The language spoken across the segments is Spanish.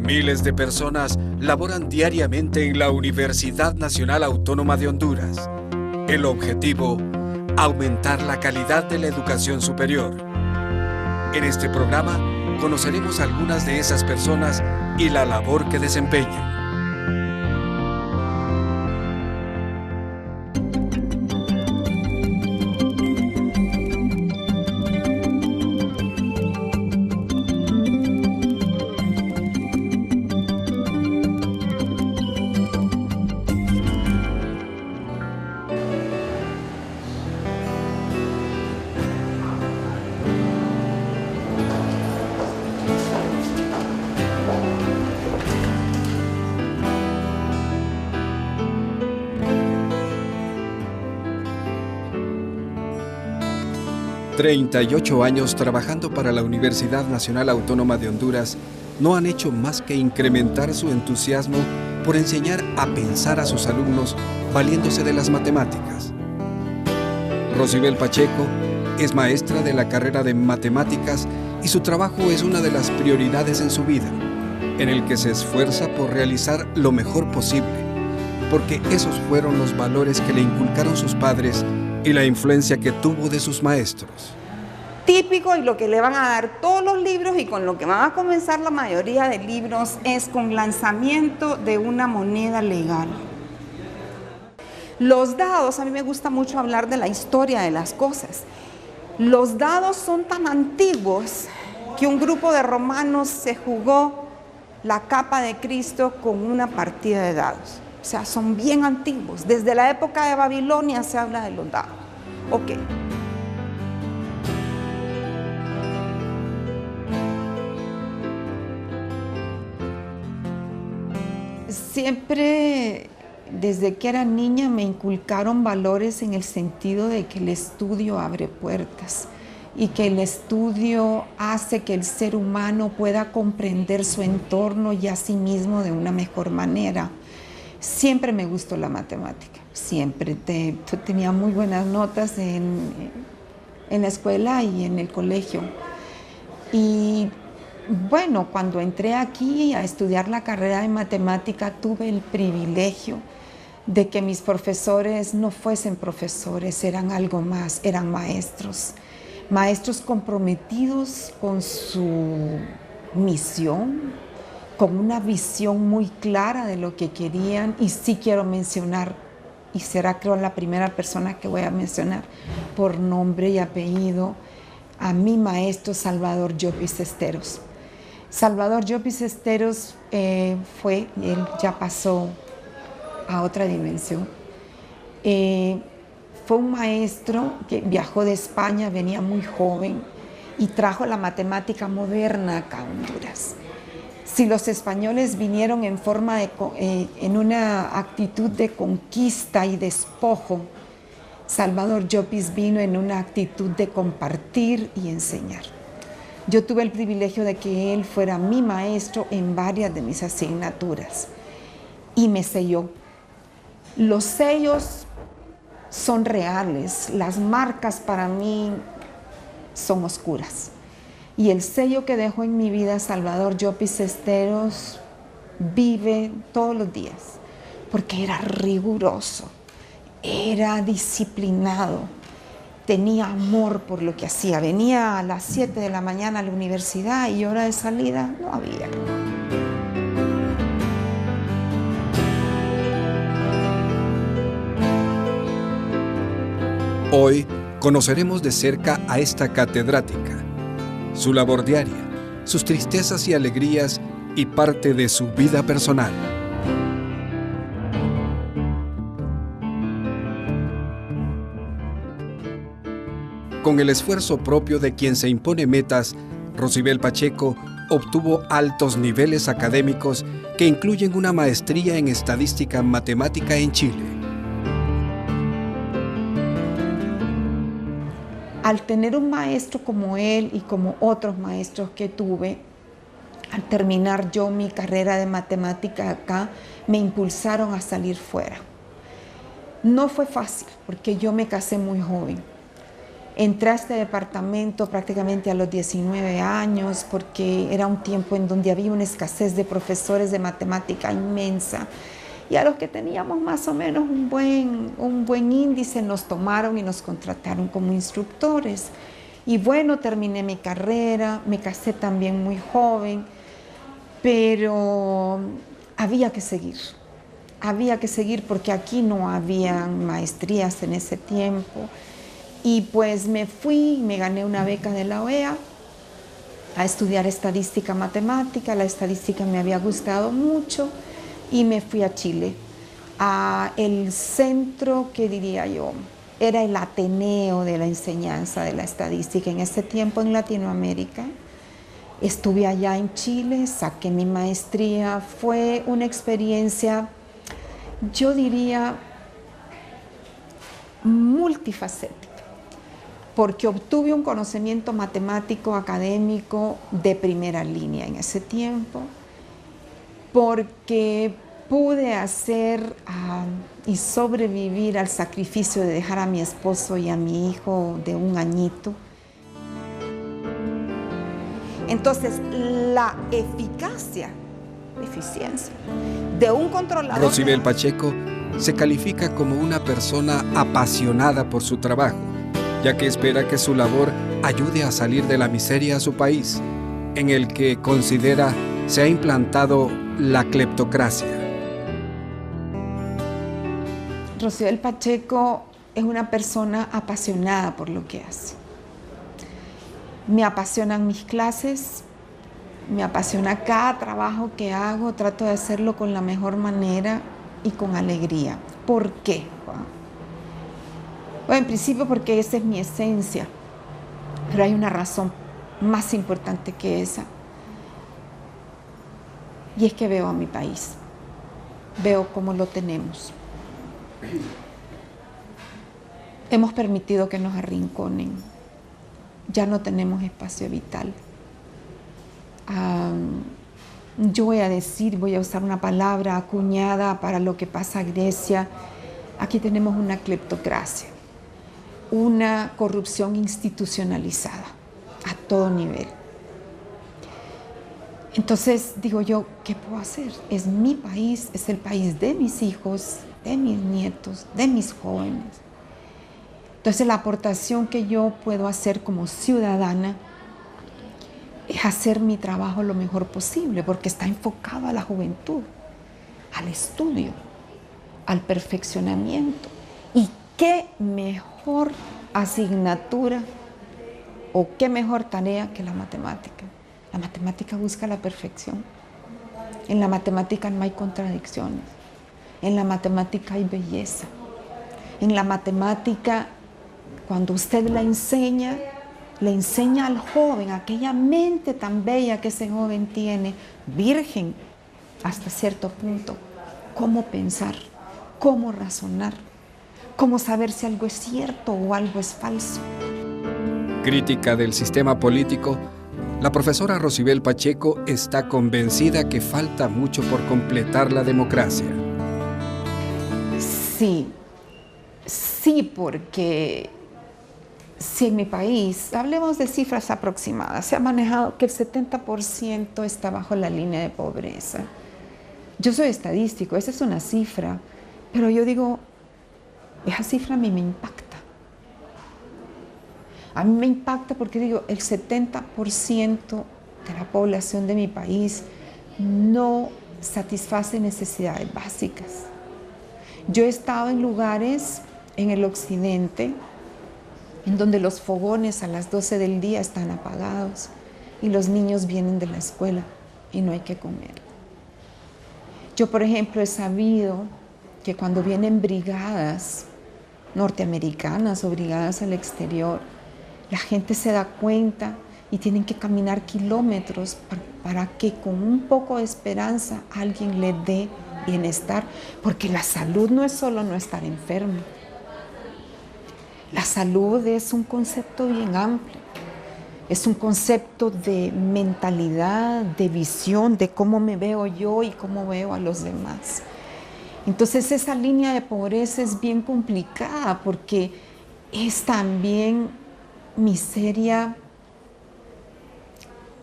Miles de personas laboran diariamente en la Universidad Nacional Autónoma de Honduras. El objetivo, aumentar la calidad de la educación superior. En este programa conoceremos a algunas de esas personas y la labor que desempeñan. 38 años trabajando para la Universidad Nacional Autónoma de Honduras no han hecho más que incrementar su entusiasmo por enseñar a pensar a sus alumnos valiéndose de las matemáticas. Rosibel Pacheco es maestra de la carrera de matemáticas y su trabajo es una de las prioridades en su vida, en el que se esfuerza por realizar lo mejor posible, porque esos fueron los valores que le inculcaron sus padres y la influencia que tuvo de sus maestros. Típico, y lo que le van a dar todos los libros y con lo que van a comenzar la mayoría de libros es con lanzamiento de una moneda legal. Los dados, a mí me gusta mucho hablar de la historia de las cosas. Los dados son tan antiguos que un grupo de romanos se jugó la capa de Cristo con una partida de dados. O sea, son bien antiguos. Desde la época de Babilonia se habla de los dados. Ok. Siempre, desde que era niña, me inculcaron valores en el sentido de que el estudio abre puertas y que el estudio hace que el ser humano pueda comprender su entorno y a sí mismo de una mejor manera. Siempre me gustó la matemática, siempre. Tenía muy buenas notas en la escuela y en el colegio. Y bueno, cuando entré aquí a estudiar la carrera de matemática, tuve el privilegio de que mis profesores no fuesen profesores, eran algo más, eran maestros. Maestros comprometidos con su misión, con una visión muy clara de lo que querían. Y sí quiero mencionar, y será creo la primera persona que voy a mencionar por nombre y apellido, a mi maestro Salvador Llopis Esteros. Salvador Llopis Esteros él ya pasó a otra dimensión. Fue un maestro que viajó de España, venía muy joven y trajo la matemática moderna acá a Honduras. Si los españoles vinieron en una actitud de conquista y despojo, Salvador Llopis vino en una actitud de compartir y enseñar. Yo tuve el privilegio de que él fuera mi maestro en varias de mis asignaturas y me selló. Los sellos son reales, las marcas para mí son oscuras. Y el sello que dejó en mi vida Salvador Llopis Esteros vive todos los días, porque era riguroso, era disciplinado, tenía amor por lo que hacía. Venía a las 7 de la mañana a la universidad y hora de salida no había. Hoy conoceremos de cerca a esta catedrática, su labor diaria, sus tristezas y alegrías y parte de su vida personal. Con el esfuerzo propio de quien se impone metas, Rosibel Pacheco obtuvo altos niveles académicos que incluyen una maestría en estadística matemática en Chile. Al tener un maestro como él y como otros maestros que tuve, al terminar yo mi carrera de matemática acá, me impulsaron a salir fuera. No fue fácil, porque yo me casé muy joven. Entré a este departamento prácticamente a los 19 años porque era un tiempo en donde había una escasez de profesores de matemática inmensa. Y a los que teníamos más o menos un buen índice nos tomaron y nos contrataron como instructores. Y bueno, terminé mi carrera, me casé también muy joven, pero había que seguir porque aquí no habían maestrías en ese tiempo. Y pues me fui, me gané una beca de la OEA a estudiar estadística matemática. La estadística me había gustado mucho y me fui a Chile, a el centro que diría yo, era el Ateneo de la enseñanza de la estadística en ese tiempo en Latinoamérica. Estuve allá en Chile, saqué mi maestría, fue una experiencia, yo diría, multifacética, porque obtuve un conocimiento matemático académico de primera línea en ese tiempo, porque pude hacer y sobrevivir al sacrificio de dejar a mi esposo y a mi hijo de 1 añito. Entonces, la eficiencia de un controlador... Rosibel Pacheco se califica como una persona apasionada por su trabajo, ya que espera que su labor ayude a salir de la miseria a su país, en el que considera se ha implantado la cleptocracia. Rosibel Pacheco es una persona apasionada por lo que hace. Me apasionan mis clases, me apasiona cada trabajo que hago, trato de hacerlo con la mejor manera y con alegría. ¿Por qué, Juan? Bueno, en principio porque esa es mi esencia, pero hay una razón más importante que esa, y es que veo a mi país, veo cómo lo tenemos. Hemos permitido que nos arrinconen, ya no tenemos espacio vital. Yo voy a usar una palabra acuñada para lo que pasa en Grecia. Aquí tenemos una cleptocracia, una corrupción institucionalizada a todo nivel. Entonces digo yo, ¿qué puedo hacer? Es mi país, es el país de mis hijos, de mis nietos, de mis jóvenes. Entonces la aportación que yo puedo hacer como ciudadana es hacer mi trabajo lo mejor posible, porque está enfocado a la juventud, al estudio, al perfeccionamiento. ¿Y qué mejor asignatura o qué mejor tarea que la matemática? La matemática busca la perfección. En la matemática no hay contradicciones. En la matemática hay belleza. En la matemática, cuando usted la enseña, le enseña al joven, aquella mente tan bella que ese joven tiene, virgen hasta cierto punto, cómo pensar, cómo razonar, cómo saber si algo es cierto o algo es falso. Crítica del sistema político, la profesora Rosibel Pacheco está convencida que falta mucho por completar la democracia. Sí, porque si en mi país, hablemos de cifras aproximadas, se ha manejado que el 70% está bajo la línea de pobreza. Yo soy estadístico, esa es una cifra, pero yo digo, esa cifra a mí me impacta. A mí me impacta porque digo, el 70% de la población de mi país no satisface necesidades básicas. Yo he estado en lugares en el occidente en donde los fogones a las 12 del día están apagados y los niños vienen de la escuela y no hay que comer. Yo, por ejemplo, he sabido que cuando vienen brigadas norteamericanas o brigadas al exterior, la gente se da cuenta y tienen que caminar kilómetros para que con un poco de esperanza alguien le dé bienestar, porque la salud no es solo no estar enfermo. La salud es un concepto bien amplio, es un concepto de mentalidad, de visión, de cómo me veo yo y cómo veo a los demás. Entonces esa línea de pobreza es bien complicada porque es también miseria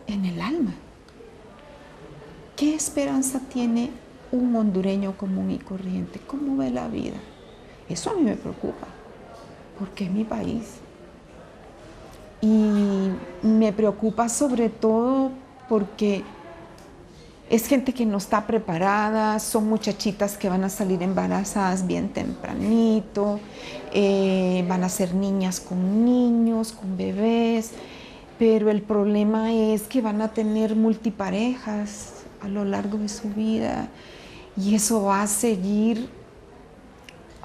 en el alma. ¿Qué esperanza tiene un hondureño común y corriente? ¿Cómo ve la vida? Eso a mí me preocupa, porque es mi país. Y me preocupa sobre todo porque es gente que no está preparada, son muchachitas que van a salir embarazadas bien tempranito, van a ser niñas con niños, con bebés, pero el problema es que van a tener multiparejas a lo largo de su vida y eso va a seguir,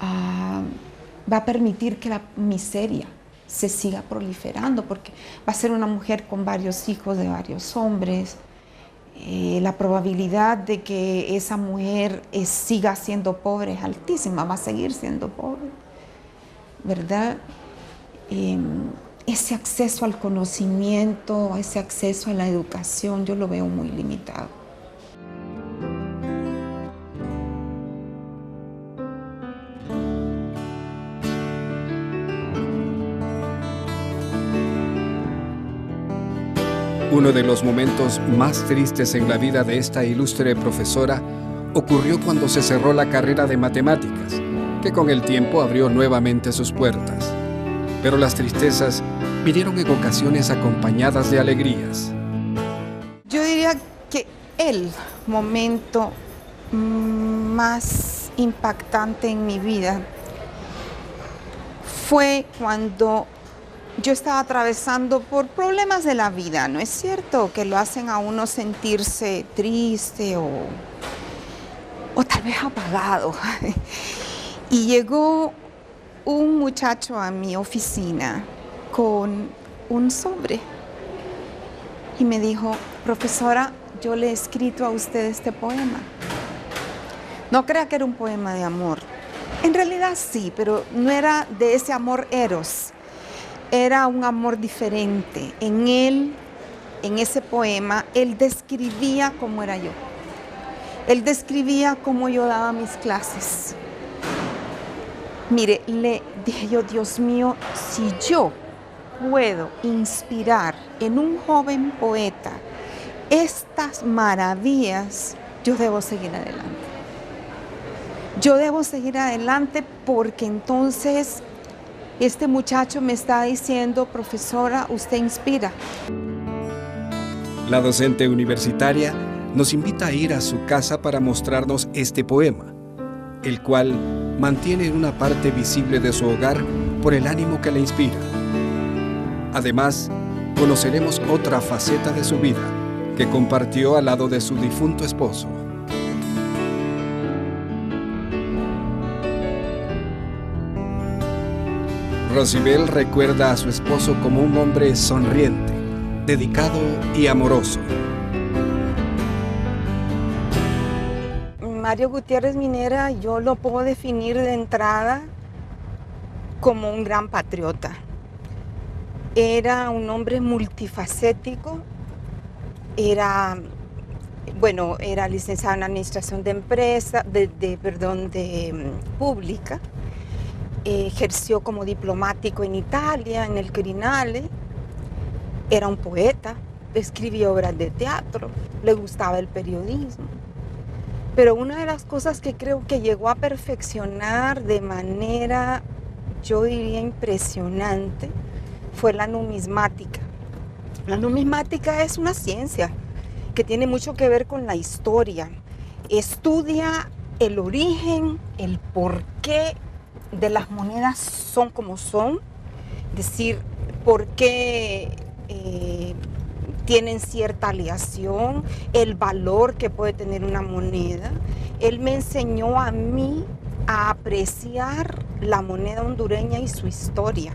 va a permitir que la miseria se siga proliferando, porque va a ser una mujer con varios hijos de varios hombres. La probabilidad de que esa mujer siga siendo pobre es altísima, va a seguir siendo pobre, ¿verdad? Ese acceso al conocimiento, ese acceso a la educación, yo lo veo muy limitado. Uno de los momentos más tristes en la vida de esta ilustre profesora ocurrió cuando se cerró la carrera de matemáticas, que con el tiempo abrió nuevamente sus puertas. Pero las tristezas vinieron en ocasiones acompañadas de alegrías. Yo diría que el momento más impactante en mi vida fue cuando yo estaba atravesando por problemas de la vida, ¿no es cierto? Que lo hacen a uno sentirse triste o tal vez apagado. Y llegó un muchacho a mi oficina con un sobre y me dijo: profesora, yo le he escrito a usted este poema. No crea que era un poema de amor. En realidad sí, pero no era de ese amor eros. Era un amor diferente. En él, en ese poema, él describía cómo era yo. Él describía cómo yo daba mis clases. Mire, le dije yo: Dios mío, si yo puedo inspirar en un joven poeta estas maravillas, yo debo seguir adelante. Yo debo seguir adelante porque entonces este muchacho me está diciendo: profesora, usted inspira. La docente universitaria nos invita a ir a su casa para mostrarnos este poema, el cual mantiene una parte visible de su hogar por el ánimo que le inspira. Además, conoceremos otra faceta de su vida que compartió al lado de su difunto esposo. Rosibel recuerda a su esposo como un hombre sonriente, dedicado y amoroso. Mario Gutiérrez Minera, yo lo puedo definir de entrada como un gran patriota. Era un hombre multifacético, era licenciado en Administración de Empresa, pública. Ejerció como diplomático en Italia, en el Quirinale. Era un poeta, escribía obras de teatro, le gustaba el periodismo. Pero una de las cosas que creo que llegó a perfeccionar de manera, yo diría, impresionante, fue la numismática. La numismática es una ciencia que tiene mucho que ver con la historia. Estudia el origen, el porqué de las monedas son como son, es decir, por qué tienen cierta aleación, el valor que puede tener una moneda. Él me enseñó a mí a apreciar la moneda hondureña y su historia.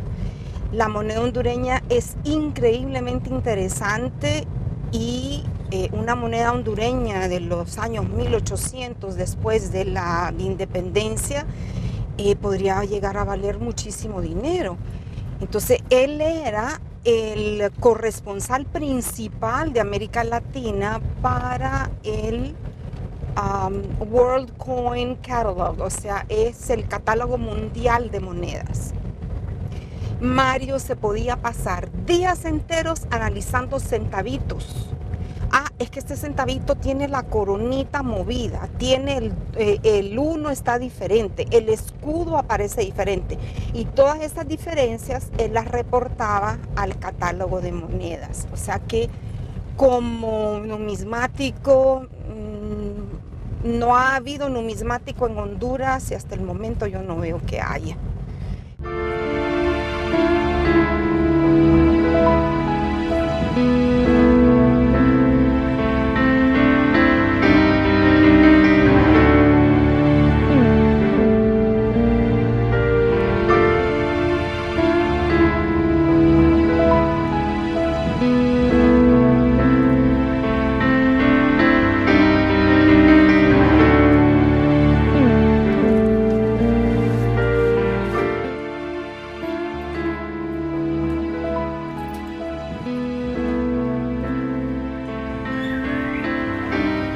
La moneda hondureña es increíblemente interesante y una moneda hondureña de los años 1800, después de la independencia, podría llegar a valer muchísimo dinero. Entonces él era el corresponsal principal de América Latina para el World Coin Catalog, o sea, es el catálogo mundial de monedas. Mario se podía pasar días enteros analizando centavitos. Ah, es que este centavito tiene la coronita movida, tiene el uno está diferente, el escudo aparece diferente. Y todas esas diferencias él las reportaba al catálogo de monedas. O sea que como numismático, no ha habido numismático en Honduras y hasta el momento yo no veo que haya.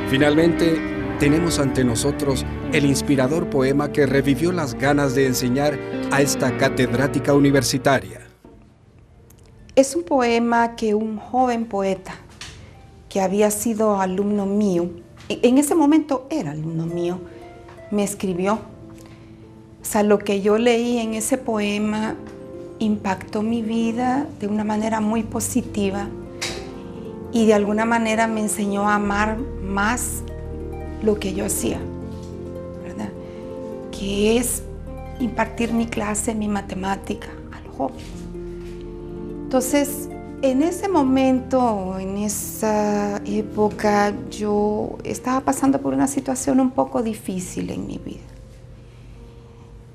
Finalmente, tenemos ante nosotros el inspirador poema que revivió las ganas de enseñar a esta catedrática universitaria. Es un poema que un joven poeta que había sido alumno mío, en ese momento era alumno mío, me escribió. O sea, lo que yo leí en ese poema impactó mi vida de una manera muy positiva y de alguna manera me enseñó a amar más lo que yo hacía, ¿verdad? Que es impartir mi clase, mi matemática a los jóvenes. Entonces, en ese momento, en esa época, yo estaba pasando por una situación un poco difícil en mi vida.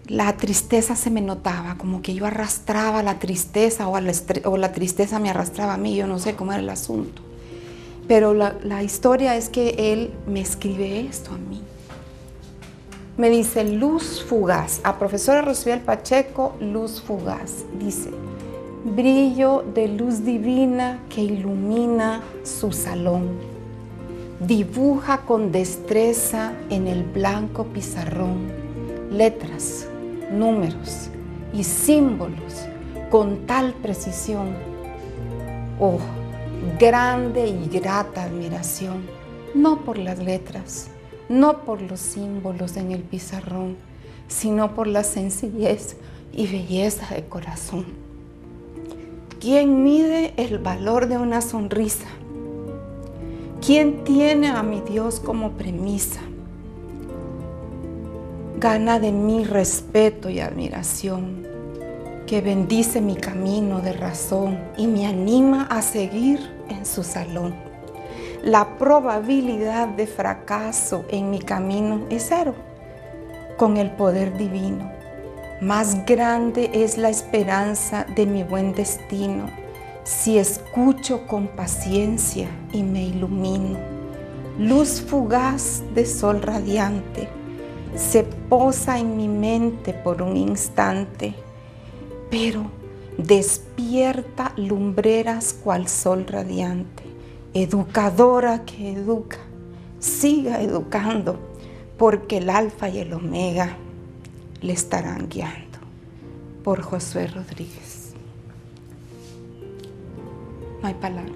La tristeza se me notaba, como que yo arrastraba la tristeza o la tristeza me arrastraba a mí, yo no sé cómo era el asunto. Pero la historia es que él me escribe esto a mí. Me dice, luz fugaz, a profesora Rosibel Pacheco, luz fugaz. Dice, brillo de luz divina que ilumina su salón. Dibuja con destreza en el blanco pizarrón letras, números y símbolos con tal precisión. Oh, grande y grata admiración, no por las letras, no por los símbolos en el pizarrón, sino por la sencillez y belleza de corazón. ¿Quién mide el valor de una sonrisa? ¿Quién tiene a mi Dios como premisa? Gana de mí respeto y admiración, que bendice mi camino de razón y me anima a seguir en su salón. La probabilidad de fracaso en mi camino es cero, con el poder divino. Más grande es la esperanza de mi buen destino, si escucho con paciencia y me ilumino. Luz fugaz de sol radiante, se posa en mi mente por un instante, pero despierta lumbreras cual sol radiante, educadora que educa, siga educando, porque el alfa y el omega le estarán guiando. Por Josué Rodríguez. No hay palabras.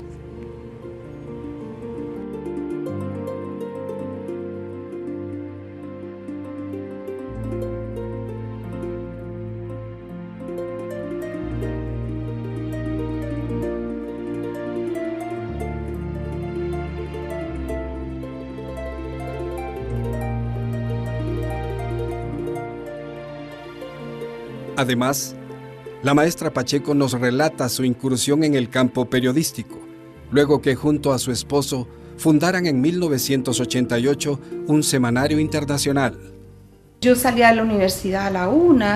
Además, la maestra Pacheco nos relata su incursión en el campo periodístico, luego que junto a su esposo fundaran en 1988 un semanario internacional. Yo salía de la universidad a la 1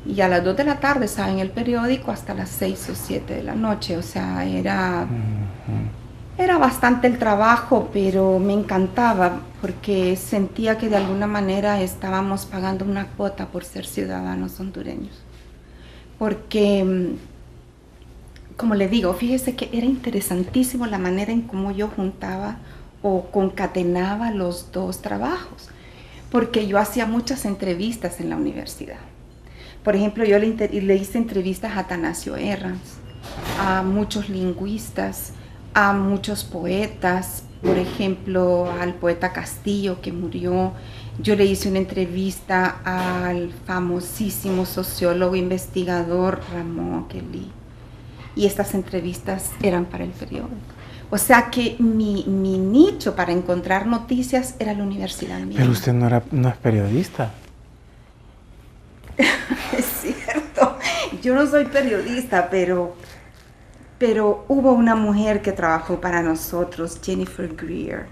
y a las 2 de la tarde estaba en el periódico hasta las 6 o 7 de la noche. O sea, era bastante el trabajo, pero me encantaba porque sentía que de alguna manera estábamos pagando una cuota por ser ciudadanos hondureños. Porque, como le digo, fíjese que era interesantísimo la manera en cómo yo juntaba o concatenaba los dos trabajos, porque yo hacía muchas entrevistas en la universidad. Por ejemplo, yo le hice entrevistas a Atanasio Herranz, a muchos lingüistas, a muchos poetas, por ejemplo, al poeta Castillo que murió. Yo le hice una entrevista al famosísimo sociólogo investigador Ramón Kelly. Y estas entrevistas eran para el periódico. O sea que mi nicho para encontrar noticias era la universidad misma. Pero usted no es periodista. Es cierto, yo no soy periodista, pero hubo una mujer que trabajó para nosotros, Jennifer Greer,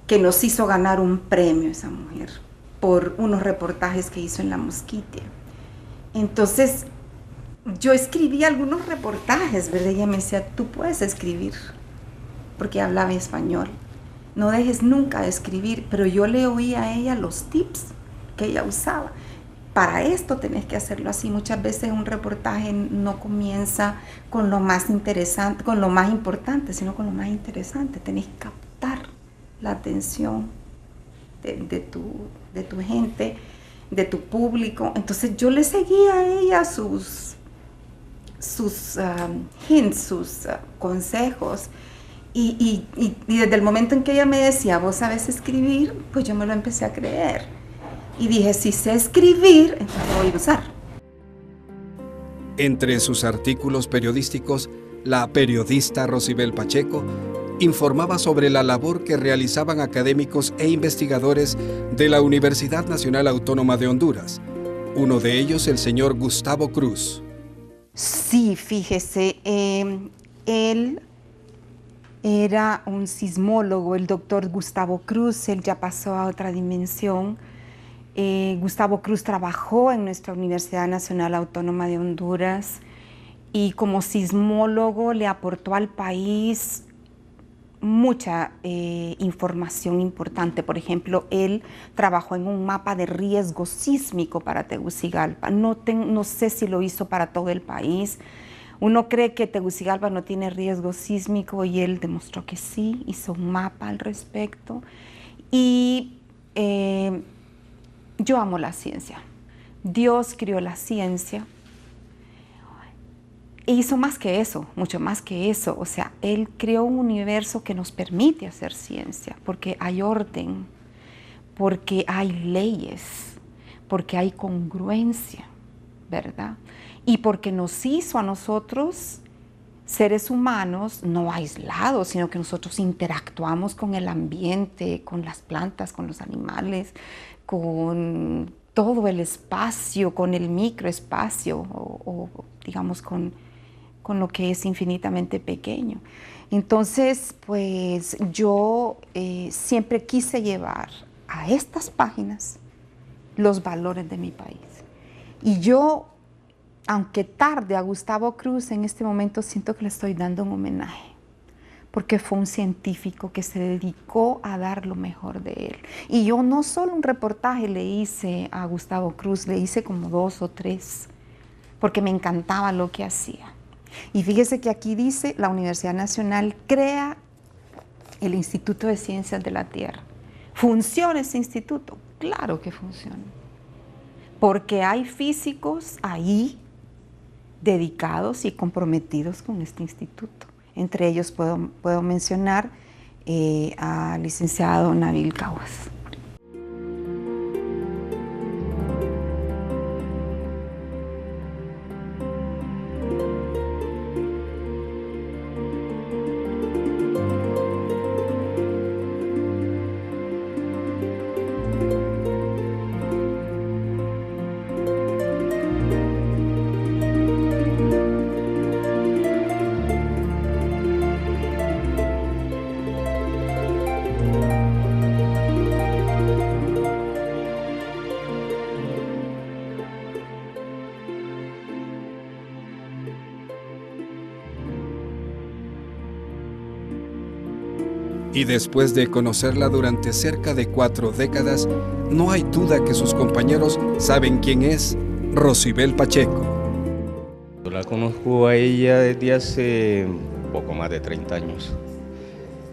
que nos hizo ganar un premio, esa mujer, por unos reportajes que hizo en La Mosquitia. Entonces, yo escribí algunos reportajes, ¿verdad? Ella me decía, tú puedes escribir, porque hablaba español. No dejes nunca de escribir, pero yo le oía a ella los tips que ella usaba. Para esto tenés que hacerlo así. Muchas veces un reportaje no comienza con lo más interesante, con lo más importante, sino con lo más interesante. Tenés que captar la atención de tu gente, de tu público. Entonces yo le seguía a ella sus hints, sus consejos. Y desde el momento en que ella me decía, vos sabés escribir, pues yo me lo empecé a creer. Y dije, si sé escribir, entonces lo voy a usar. Entre sus artículos periodísticos, la periodista Rosibel Pacheco informaba sobre la labor que realizaban académicos e investigadores de la Universidad Nacional Autónoma de Honduras. Uno de ellos, el señor Gustavo Cruz. Sí, fíjese, él era un sismólogo, el doctor Gustavo Cruz, él ya pasó a otra dimensión. Gustavo Cruz trabajó en nuestra Universidad Nacional Autónoma de Honduras y como sismólogo le aportó al país mucha información importante. Por ejemplo, él trabajó en un mapa de riesgo sísmico para Tegucigalpa. No sé si lo hizo para todo el país. Uno cree que Tegucigalpa no tiene riesgo sísmico y él demostró que sí, hizo un mapa al respecto. Y yo amo la ciencia. Dios creó la ciencia. E hizo más que eso, mucho más que eso. O sea, Él creó un universo que nos permite hacer ciencia, porque hay orden, porque hay leyes, porque hay congruencia, ¿verdad? Y porque nos hizo a nosotros seres humanos no aislados, sino que nosotros interactuamos con el ambiente, con las plantas, con los animales, con todo el espacio, con el microespacio o digamos con lo que es infinitamente pequeño. Entonces, pues yo siempre quise llevar a estas páginas los valores de mi país. Y yo, aunque tarde, a Gustavo Cruz en este momento siento que le estoy dando un homenaje, porque fue un científico que se dedicó a dar lo mejor de él. Y yo no solo un reportaje le hice a Gustavo Cruz, le hice como 2 o 3, porque me encantaba lo que hacía. Y fíjese que aquí dice, la Universidad Nacional crea el Instituto de Ciencias de la Tierra. ¿Funciona ese instituto? Claro que funciona. Porque hay físicos ahí dedicados y comprometidos con este instituto. Entre ellos puedo mencionar al licenciado Nabil Caguas. Y después de conocerla durante cerca de 4 décadas, no hay duda que sus compañeros saben quién es Rosibel Pacheco. Yo la conozco a ella desde hace poco más de 30 años.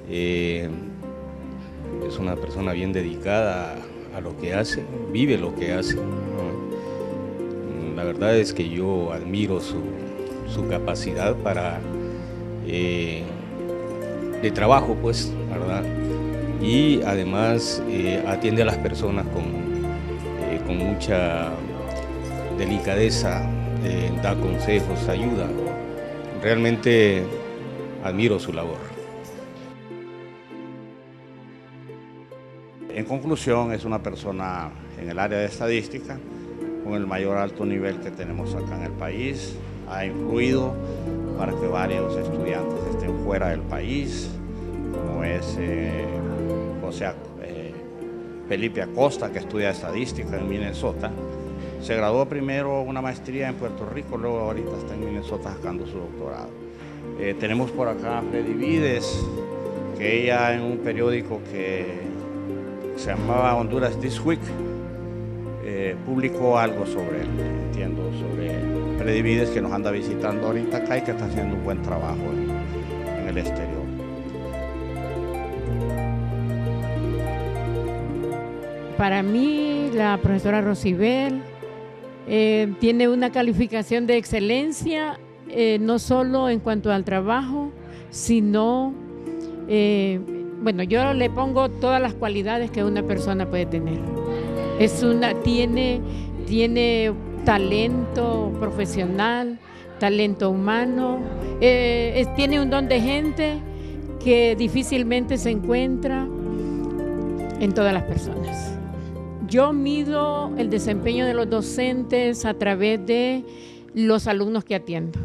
Es una persona bien dedicada a lo que hace, vive lo que hace. La verdad es que yo admiro su capacidad de trabajo, pues, ¿verdad? Y además atiende a las personas con mucha delicadeza, da consejos, ayuda. Realmente admiro su labor. En conclusión, es una persona en el área de estadística con el mayor alto nivel que tenemos acá en el país. Ha influido para que varios estudiantes estén fuera del país, como es Felipe Acosta, que estudia estadística en Minnesota. Se graduó primero una maestría en Puerto Rico, luego ahorita está en Minnesota sacando su doctorado. Tenemos por acá a Freddy Vides, que ella en un periódico que se llamaba Honduras This Week, publicó algo sobre él, sobre Freddy Vides, que nos anda visitando ahorita acá y que está haciendo un buen trabajo en el exterior. Para mí, la profesora Rosibel tiene una calificación de excelencia, no solo en cuanto al trabajo, sino, bueno, yo le pongo todas las cualidades que una persona puede tener. Tiene talento profesional, talento humano, tiene un don de gente que difícilmente se encuentra en todas las personas. Yo mido el desempeño de los docentes a través de los alumnos que atiendo.